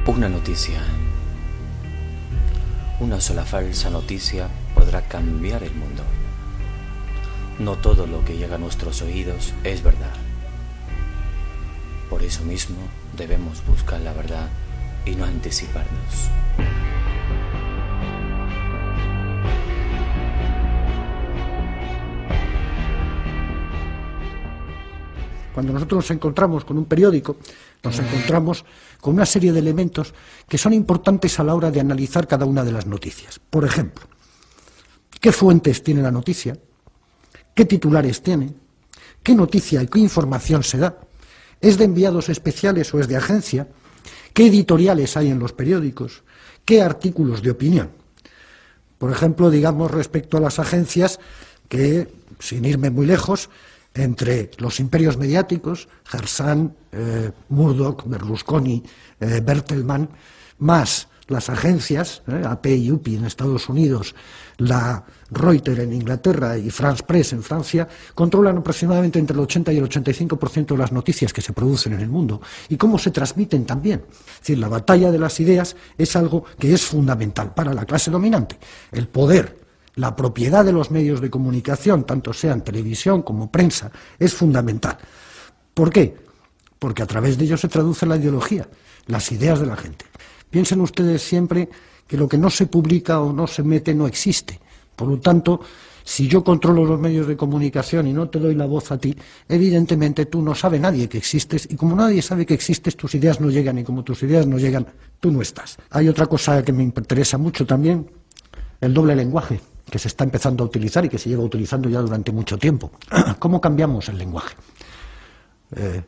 Una noticia. Una sola falsa noticia podrá cambiar el mundo. No todo lo que llega a nuestros oídos es verdad. Por eso mismo debemos buscar la verdad y no anticiparnos. Cuando nosotros nos encontramos con un periódico, nos encontramos con una serie de elementos que son importantes a la hora de analizar cada una de las noticias. Por ejemplo, ¿qué fuentes tiene la noticia? ¿Qué titulares tiene? ¿Qué noticia y qué información se da? ¿Es de enviados especiales o es de agencia? ¿Qué editoriales hay en los periódicos? ¿Qué artículos de opinión? Por ejemplo, digamos respecto a las agencias que, sin irme muy lejos, entre los imperios mediáticos, Hersan, Murdoch, Berlusconi, Bertelsmann, más las agencias, AP y UPI en Estados Unidos, la Reuters en Inglaterra y France Press en Francia, controlan aproximadamente entre el 80 y el 85% de las noticias que se producen en el mundo y cómo se transmiten también. Es decir, la batalla de las ideas es algo que es fundamental para la clase dominante. El poder, la propiedad de los medios de comunicación, tanto sean televisión como prensa, es fundamental. ¿Por qué? Porque a través de ello se traduce la ideología, las ideas de la gente. Piensen ustedes siempre que lo que no se publica o no se mete no existe. Por lo tanto, si yo controlo los medios de comunicación y no te doy la voz a ti, evidentemente tú no sabe nadie que existes, y como nadie sabe que existes, tus ideas no llegan, y como tus ideas no llegan, tú no estás. Hay otra cosa que me interesa mucho también, el doble lenguaje, que se está empezando a utilizar y que se lleva utilizando ya durante mucho tiempo. ¿Cómo cambiamos el lenguaje?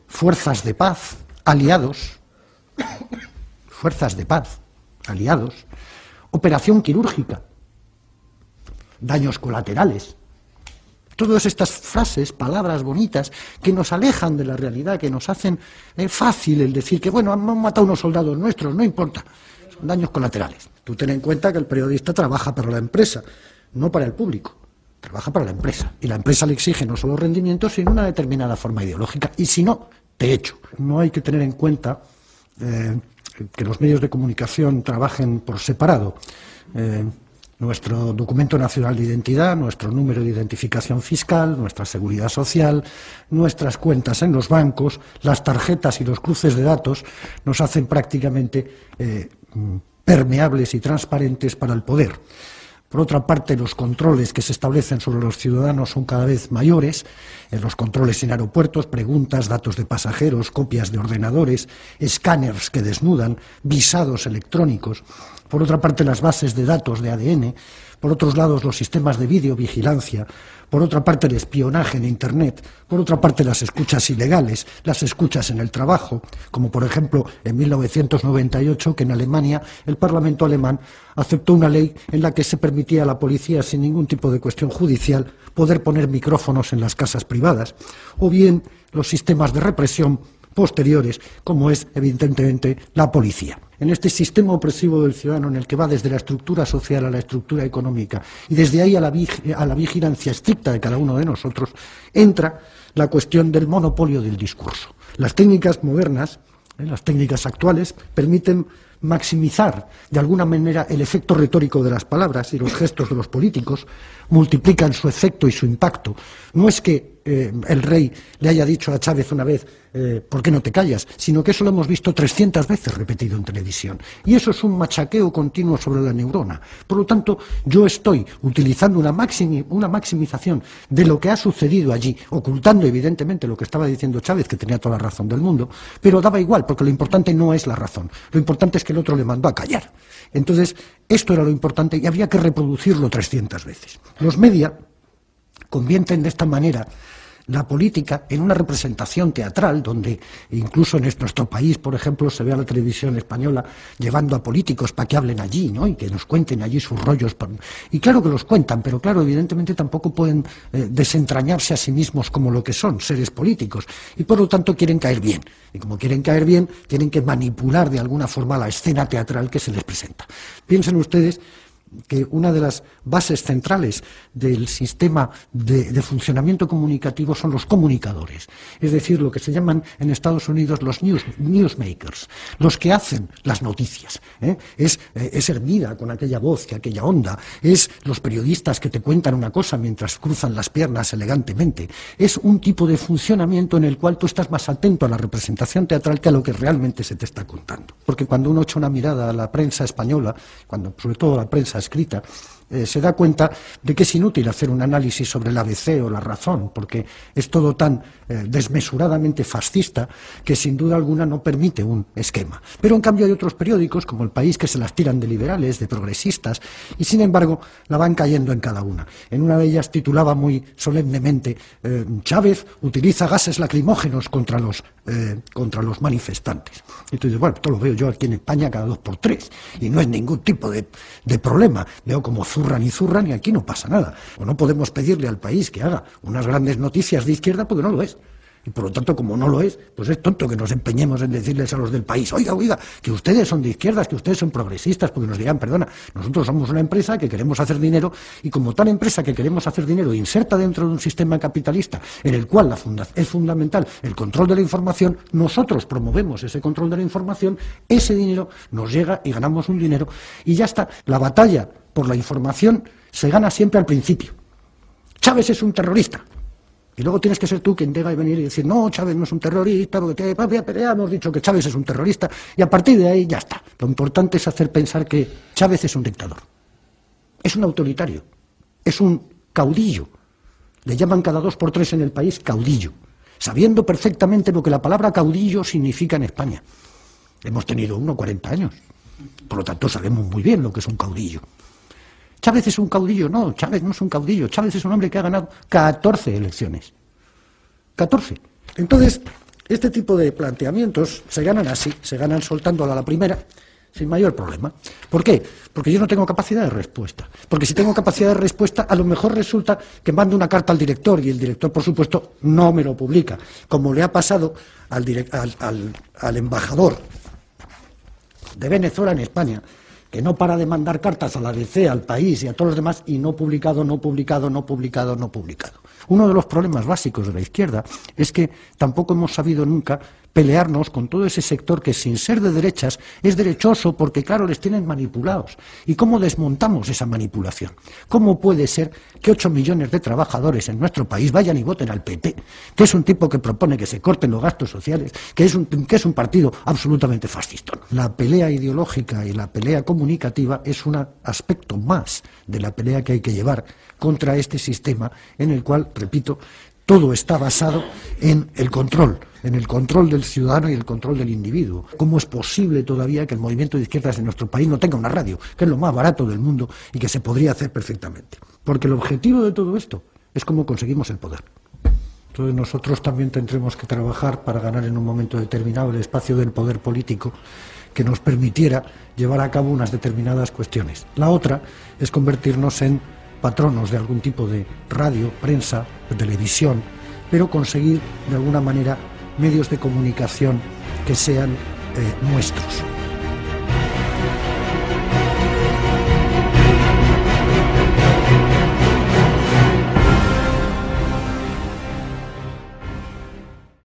Fuerzas de paz, aliados, fuerzas de paz, aliados, operación quirúrgica, daños colaterales. Todas estas frases, palabras bonitas, que nos alejan de la realidad, que nos hacen fácil el decir que, bueno, han matado unos soldados nuestros, no importa, son daños colaterales. Tú ten en cuenta que el periodista trabaja para la empresa, no para el público, trabaja para la empresa. Y la empresa le exige no solo rendimientos, sino una determinada forma ideológica. Y si no, te echo. No hay que tener en cuenta que los medios de comunicación trabajen por separado. Nuestro documento nacional de identidad, nuestro número de identificación fiscal, nuestra seguridad social, nuestras cuentas en los bancos, las tarjetas y los cruces de datos nos hacen prácticamente permeables y transparentes para el poder. Por otra parte, los controles que se establecen sobre los ciudadanos son cada vez mayores, los controles en aeropuertos, preguntas, datos de pasajeros, copias de ordenadores, escáneres que desnudan, visados electrónicos. Por otra parte, las bases de datos de ADN, por otros lados, los sistemas de videovigilancia, por otra parte, el espionaje en Internet, por otra parte, las escuchas ilegales, las escuchas en el trabajo, como por ejemplo en 1998, que en Alemania el Parlamento alemán aceptó una ley en la que se permitía a la policía, sin ningún tipo de cuestión judicial, poder poner micrófonos en las casas privadas, o bien los sistemas de represión posteriores, como es evidentemente la policía. En este sistema opresivo del ciudadano, en el que va desde la estructura social a la estructura económica y desde ahí a la vigilancia estricta de cada uno de nosotros, entra la cuestión del monopolio del discurso. Las técnicas modernas, las técnicas actuales, permiten maximizar de alguna manera el efecto retórico de las palabras, y los gestos de los políticos multiplican su efecto y su impacto. No es que el rey le haya dicho a Chávez una vez ¿por qué no te callas?, sino que eso lo hemos visto 300 veces repetido en televisión, y eso es un machaqueo continuo sobre la neurona. Por lo tanto, yo estoy utilizando una maximización de lo que ha sucedido allí, ocultando evidentemente lo que estaba diciendo Chávez, que tenía toda la razón del mundo, pero daba igual, porque lo importante no es la razón, lo importante es que el otro le mandó a callar. Entonces, esto era lo importante y había que reproducirlo 300 veces. Los media convierten de esta manera la política en una representación teatral, donde incluso en nuestro país, por ejemplo, se ve a la televisión española llevando a políticos para que hablen allí, ¿no?, y que nos cuenten allí sus rollos. Y claro que los cuentan, pero claro, evidentemente tampoco pueden desentrañarse a sí mismos como lo que son, seres políticos, y por lo tanto quieren caer bien. Y como quieren caer bien, tienen que manipular de alguna forma la escena teatral que se les presenta. Piensen ustedes que una de las bases centrales del sistema de funcionamiento comunicativo son los comunicadores, es decir, lo que se llaman en Estados Unidos los newsmakers, los que hacen las noticias. Es Hermida con aquella voz, aquella onda, es los periodistas que te cuentan una cosa mientras cruzan las piernas elegantemente, es un tipo de funcionamiento en el cual tú estás más atento a la representación teatral que a lo que realmente se te está contando. Porque cuando uno echa una mirada a la prensa española, sobre todo a la prensa escrita, se da cuenta de que es inútil hacer un análisis sobre el ABC o La Razón, porque es todo tan desmesuradamente fascista que sin duda alguna no permite un esquema. Pero en cambio hay otros periódicos, como El País, que se las tiran de liberales, de progresistas, y sin embargo la van cayendo en cada una. En una de ellas titulaba muy solemnemente Chávez utiliza gases lacrimógenos contra los manifestantes. Y tú dices, bueno, esto lo veo yo aquí en España cada 2 por 3, y no es ningún tipo de problema. Veo como zurran y aquí no pasa nada. O no podemos pedirle al País que haga unas grandes noticias de izquierda porque no lo es. Y por lo tanto, como no lo es, pues es tonto que nos empeñemos en decirles a los del País, oiga, que ustedes son de izquierdas, que ustedes son progresistas, porque nos dirán, perdona, nosotros somos una empresa que queremos hacer dinero, y como tal empresa que queremos hacer dinero inserta dentro de un sistema capitalista en el cual es fundamental el control de la información, nosotros promovemos ese control de la información, ese dinero nos llega y ganamos un dinero, y ya está. La batalla por la información se gana siempre al principio. Chávez es un terrorista. Y luego tienes que ser tú quien tenga que venir y decir, no, Chávez no es un terrorista, porque ya hemos dicho que Chávez es un terrorista, y a partir de ahí ya está. Lo importante es hacer pensar que Chávez es un dictador, es un autoritario, es un caudillo. Le llaman cada 2 por 3 en el País caudillo, sabiendo perfectamente lo que la palabra caudillo significa en España. Hemos tenido 40 años, por lo tanto sabemos muy bien lo que es un caudillo. Chávez es un caudillo, no, Chávez no es un caudillo, Chávez es un hombre que ha ganado 14 elecciones. 14. Entonces, este tipo de planteamientos se ganan así, se ganan soltándola a la primera, sin mayor problema. ¿Por qué? Porque yo no tengo capacidad de respuesta. Porque si tengo capacidad de respuesta, a lo mejor resulta que mando una carta al director, y el director, por supuesto, no me lo publica, como le ha pasado al embajador de Venezuela en España, que no para de mandar cartas a la ABC, al País y a todos los demás, y no publicado. Uno de los problemas básicos de la izquierda es que tampoco hemos sabido nunca pelearnos con todo ese sector que, sin ser de derechas, es derechoso porque, claro, les tienen manipulados. ¿Y cómo desmontamos esa manipulación? ¿Cómo puede ser que 8 millones de trabajadores en nuestro país vayan y voten al PP, que es un tipo que propone que se corten los gastos sociales, que es un partido absolutamente fascista? La pelea ideológica y la pelea comunicativa es un aspecto más de la pelea que hay que llevar contra este sistema en el cual, repito, todo está basado en el control del ciudadano y el control del individuo. ¿Cómo es posible todavía que el movimiento de izquierdas en nuestro país no tenga una radio, que es lo más barato del mundo y que se podría hacer perfectamente? Porque el objetivo de todo esto es cómo conseguimos el poder. Entonces nosotros también tendremos que trabajar para ganar en un momento determinado el espacio del poder político que nos permitiera llevar a cabo unas determinadas cuestiones. La otra es convertirnos en patronos de algún tipo de radio, prensa, televisión, pero conseguir de alguna manera medios de comunicación que sean nuestros.